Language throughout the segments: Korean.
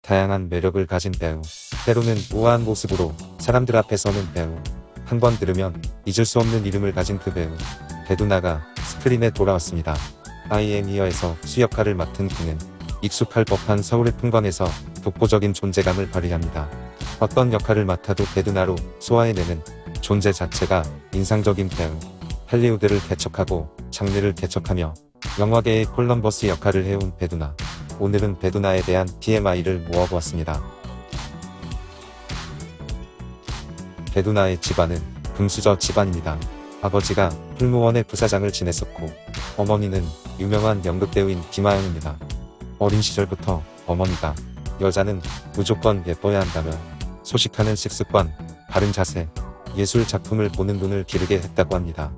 다양한 매력을 가진 배우. 때로는 우아한 모습으로 사람들 앞에 서는 배우. 한 번 들으면 잊을 수 없는 이름을 가진 그 배우. 배두나가 스크린에 돌아왔습니다. I am here에서 수 역할을 맡은 그는 익숙할 법한 서울의 풍광에서 독보적인 존재감을 발휘합니다. 어떤 역할을 맡아도 배두나로 소화해내는 존재 자체가 인상적인 배우. 할리우드를 개척하고 장르를 개척하며 영화계의 콜럼버스 역할을 해온 배두나. 오늘은 배두나에 대한 TMI를 모아보았습니다. 배두나의 집안은 금수저 집안입니다. 아버지가 풀무원의 부사장을 지냈었고 어머니는 유명한 연극배우인 김하영입니다. 어린 시절부터 어머니가 여자는 무조건 예뻐야 한다며 소식하는 식습관, 바른 자세, 예술 작품을 보는 눈을 기르게 했다고 합니다.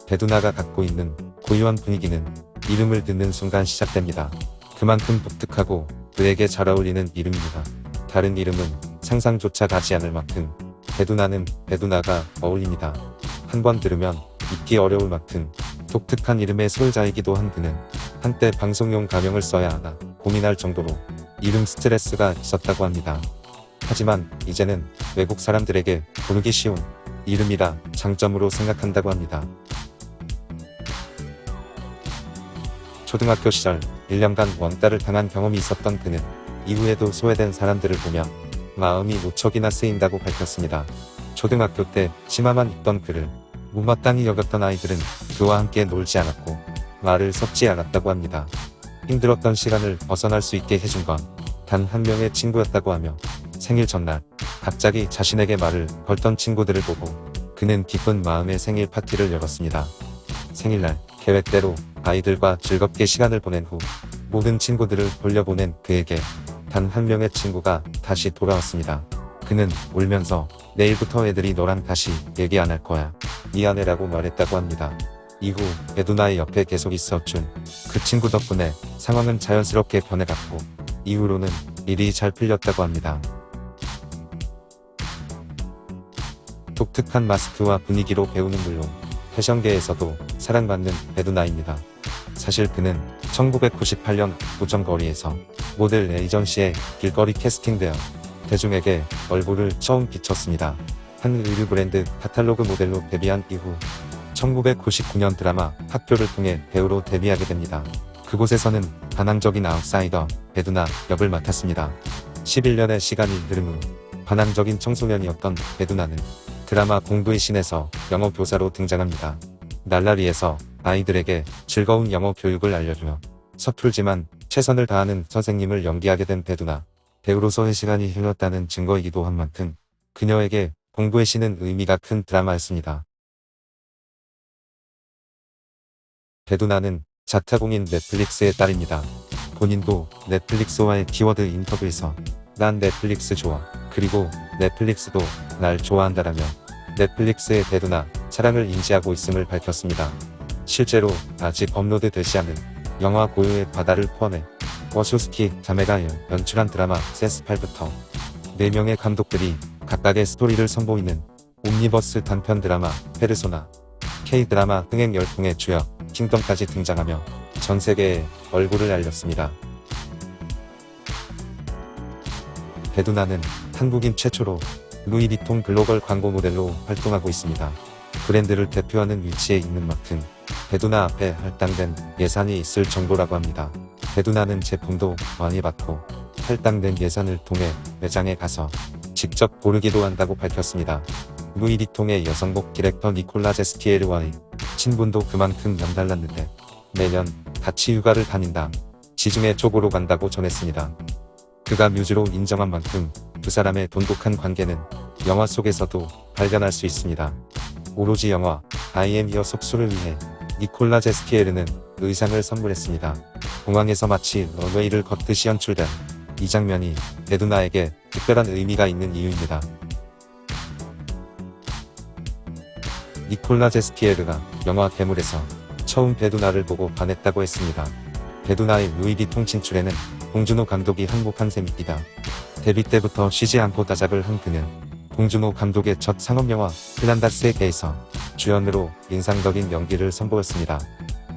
배두나가 갖고 있는 고유한 분위기는 이름을 듣는 순간 시작됩니다. 그만큼 독특하고 그에게 잘 어울리는 이름입니다. 다른 이름은 상상조차 가지 않을 만큼 배두나는 배두나가 어울립니다. 한 번 들으면 잊기 어려울 만큼 독특한 이름의 소유자이기도 한 그는 한때 방송용 가명을 써야 하나 고민할 정도로 이름 스트레스가 있었다고 합니다. 하지만 이제는 외국 사람들에게 부르기 쉬운 이름이라 장점으로 생각한다고 합니다. 초등학교 시절 1년간 왕따를 당한 경험이 있었던 그는 이후에도 소외된 사람들을 보며 마음이 무척이나 쓰인다고 밝혔습니다. 초등학교 때 치마만 입던 그를 못마땅히 여겼던 아이들은 그와 함께 놀지 않았고 말을 섞지 않았다고 합니다. 힘들었던 시간을 벗어날 수 있게 해준 건 단 한 명의 친구였다고 하며 생일 전날 갑자기 자신에게 말을 걸던 친구들을 보고 그는 기쁜 마음에 생일 파티를 열었습니다. 생일날 계획대로 아이들과 즐겁게 시간을 보낸 후 모든 친구들을 돌려보낸 그에게 단 한 명의 친구가 다시 돌아왔습니다. 그는 울면서 내일부터 애들이 너랑 다시 얘기 안 할 거야. 미안해라고 말했다고 합니다. 이후 배두나의 옆에 계속 있어준 그 친구 덕분에 상황은 자연스럽게 변해갔고 이후로는 일이 잘 풀렸다고 합니다. 독특한 마스크와 분위기로 배우는 물론 패션계에서도 사랑받는 배두나입니다. 사실 그는 1998년 부정거리에서 모델 에이전시에 길거리 캐스팅되어 대중에게 얼굴을 처음 비췄습니다. 한 의류 브랜드 카탈로그 모델로 데뷔한 이후 1999년 드라마 학교를 통해 배우로 데뷔하게 됩니다. 그곳에서는 반항적인 아웃사이더 배두나 역을 맡았습니다. 11년의 시간이 흐른 후 반항적인 청소년이었던 배두나는 드라마 공부의 신에서 영어 교사로 등장합니다. 날라리에서 아이들에게 즐거운 영어 교육을 알려주며 서툴지만 최선을 다하는 선생님을 연기하게 된 배두나. 배우로서의 시간이 흘렀다는 증거이기도 한 만큼 그녀에게 공부의 신은 의미가 큰 드라마였습니다. 배두나는 자타공인 넷플릭스의 딸입니다. 본인도 넷플릭스와의 키워드 인터뷰에서 난 넷플릭스 좋아. 그리고 넷플릭스도 날 좋아한다라며 넷플릭스의 배두나 사랑을 인지하고 있음을 밝혔습니다. 실제로 아직 업로드 되지 않은 영화 고유의 바다를 포함해 워쇼스키 자매가 연출한 드라마 세스8부터 4명의 감독들이 각각의 스토리를 선보이는 옴니버스 단편 드라마 페르소나, K-드라마 흥행 열풍의 주역 킹덤까지 등장하며 전 세계에 얼굴을 알렸습니다. 배두나는 한국인 최초로 루이비통 글로벌 광고 모델로 활동하고 있습니다. 브랜드를 대표하는 위치에 있는 만큼 배두나 앞에 할당된 예산이 있을 정도라고 합니다. 배두나는 제품도 많이 받고 할당된 예산을 통해 매장에 가서 직접 고르기도 한다고 밝혔습니다. 루이비통의 여성복 디렉터 니콜라 제스키에르와의 친분도 그만큼 남달랐는데 매년 같이 휴가를 다닌다. 지중해 쪽으로 간다고 전했습니다. 그가 뮤즈로 인정한 만큼 두 사람의 돈독한 관계는 영화 속에서도 발견할 수 있습니다. 오로지 영화 I am here 속수를 위해 니콜라 제스키에르는 의상을 선물했습니다. 공항에서 마치 런웨이를 걷듯이 연출된 이 장면이 배두나에게 특별한 의미가 있는 이유입니다. 니콜라 제스키에르가 영화 괴물에서 처음 배두나를 보고 반했다고 했습니다. 배두나의 루이비통 진출에는 봉준호 감독이 항복한 셈입니다. 데뷔 때부터 쉬지 않고 다작을 한 그는 봉준호 감독의 첫 상업영화 플란다스의 개에서 주연으로 인상적인 연기를 선보였습니다.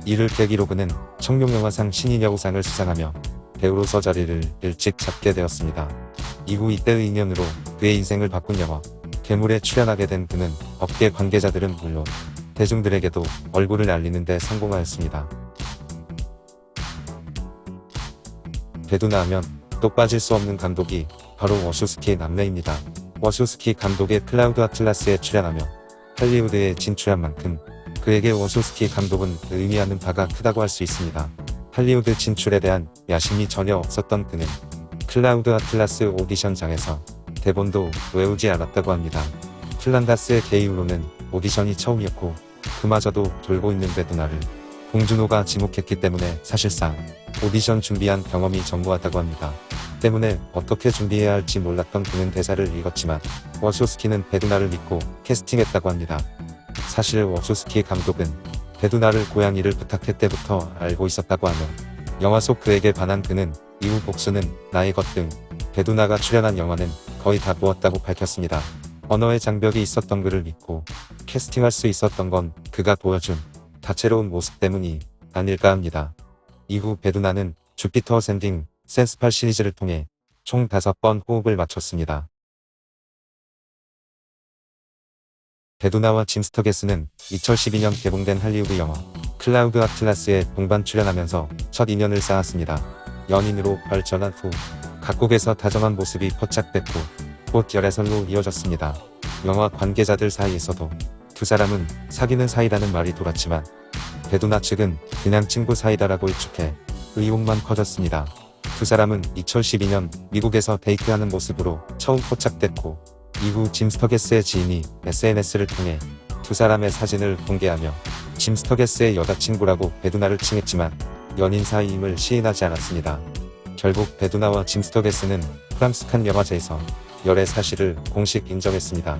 이를 계기로 그는 청룡영화상 신인여우상을 수상하며 배우로서 자리를 일찍 잡게 되었습니다. 이후 이때의 인연으로 그의 인생을 바꾼 영화 괴물에 출연하게 된 그는 업계 관계자들은 물론 대중들에게도 얼굴을 알리는 데 성공하였습니다. 배두나 하면 또 빠질 수 없는 감독이 바로 워쇼스키 남매입니다. 워쇼스키 감독의 클라우드 아틀라스에 출연하며 할리우드에 진출한 만큼 그에게 워쇼스키 감독은 의미하는 바가 크다고 할 수 있습니다. 할리우드 진출에 대한 야심이 전혀 없었던 그는 클라우드 아틀라스 오디션장에서 대본도 외우지 않았다고 합니다. 플란다스의 게이후로는 오디션이 처음이었고 그마저도 돌고 있는 배두나를 봉준호가 지목했기 때문에 사실상 오디션 준비한 경험이 전무하다고 합니다. 때문에 어떻게 준비해야 할지 몰랐던 그는 대사를 읽었지만 워쇼스키는 배두나를 믿고 캐스팅했다고 합니다. 사실 워쇼스키 감독은 배두나를 고양이를 부탁할 때부터 알고 있었다고 하며 영화 속 그에게 반한 그는 이후 복수는 나의 것 등 배두나가 출연한 영화는 거의 다 보았다고 밝혔습니다. 언어의 장벽이 있었던 그를 믿고 캐스팅할 수 있었던 건 그가 보여준 다채로운 모습 때문이 아닐까 합니다. 이후 배두나는 주피터 어센딩 센스8 시리즈를 통해 총 5번 호흡을 맞췄습니다. 배두나와 짐 스터게스는 2012년 개봉된 할리우드 영화 클라우드 아틀라스에 동반 출연하면서 첫 인연을 쌓았습니다. 연인으로 발전한 후 각국에서 다정한 모습이 포착됐고 곧 열애설로 이어졌습니다. 영화 관계자들 사이에서도 두 사람은 사귀는 사이라는 말이 돌았지만 배두나 측은 그냥 친구 사이다라고 일축해 의혹만 커졌습니다. 두 사람은 2012년 미국에서 데이트하는 모습으로 처음 포착됐고 이후 짐 스터게스의 지인이 SNS를 통해 두 사람의 사진을 공개하며 짐 스터게스의 여자친구라고 배두나를 칭했지만 연인 사이임을 시인하지 않았습니다. 결국 배두나와 짐 스터게스는 프랑스 칸 영화제에서 열애 사실을 공식 인정했습니다.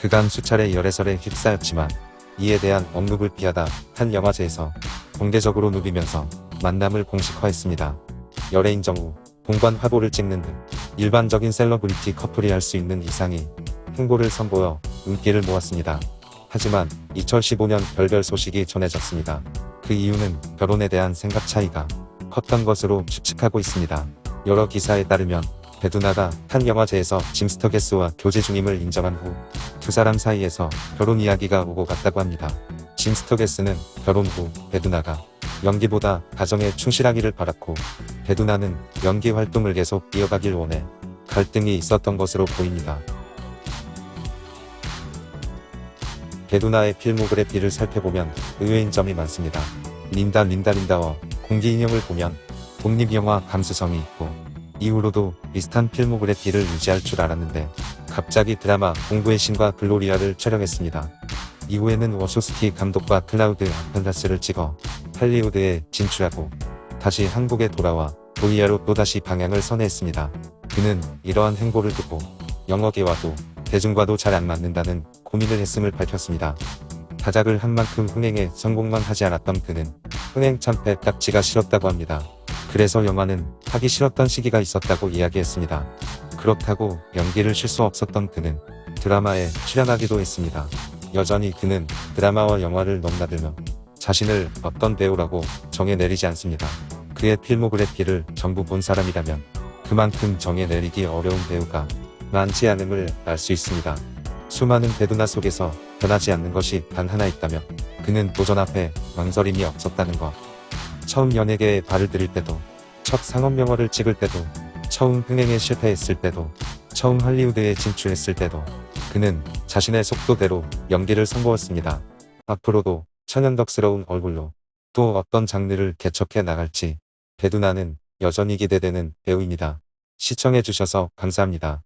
그간 수차례 열애설에 휩싸였지만 이에 대한 언급을 피하다 칸 영화제에서 공개적으로 누비면서 만남을 공식화했습니다. 열애 인정 후 동반 화보를 찍는 등 일반적인 셀러브리티 커플이 할 수 있는 이상의 행보를 선보여 인기를 모았습니다. 하지만 2015년 별별 소식이 전해졌습니다. 그 이유는 결혼에 대한 생각 차이가 컸던 것으로 추측하고 있습니다. 여러 기사에 따르면 배두나가 칸 영화제에서 짐 스터게스와 교제 중임을 인정한 후 두 사람 사이에서 결혼 이야기가 오고 갔다고 합니다. 짐 스터게스는 결혼 후 배두나가 연기보다 가정에 충실하기를 바랐고 배두나는 연기 활동을 계속 이어가길 원해 갈등이 있었던 것으로 보입니다. 배두나의 필모그래피를 살펴보면 의외인 점이 많습니다. 린다와 공기 인형을 보면 독립영화 감수성이 있고 이후로도 비슷한 필모그래피를 유지할 줄 알았는데 갑자기 드라마 공부의 신과 글로리아를 촬영했습니다. 이후에는 워쇼스키 감독과 클라우드 아틀라스를 찍어 할리우드에 진출하고 다시 한국에 돌아와 도이아로 또다시 방향을 선회했습니다. 그는 이러한 행보를 두고 영어계와도 대중과도 잘 안 맞는다는 고민을 했음을 밝혔습니다. 다작을 한 만큼 흥행에 성공만 하지 않았던 그는 흥행 참패 딱지가 싫었다고 합니다. 그래서 영화는 하기 싫었던 시기가 있었다고 이야기했습니다. 그렇다고 연기를 쉴 수 없었던 그는 드라마에 출연하기도 했습니다. 여전히 그는 드라마와 영화를 넘나들며 자신을 어떤 배우라고 정해 내리지 않습니다. 그의 필모그래피를 전부 본 사람이라면 그만큼 정해 내리기 어려운 배우가 많지 않음을 알 수 있습니다. 수많은 배두나 속에서 변하지 않는 것이 단 하나 있다면 그는 도전 앞에 망설임이 없었다는 것. 처음 연예계에 발을 들일 때도, 첫 상업 영화를 찍을 때도, 처음 흥행에 실패했을 때도, 처음 할리우드에 진출했을 때도 그는 자신의 속도대로 연기를 선보였습니다. 앞으로도 천연덕스러운 얼굴로 또 어떤 장르를 개척해 나갈지 배두나는 여전히 기대되는 배우입니다. 시청해주셔서 감사합니다.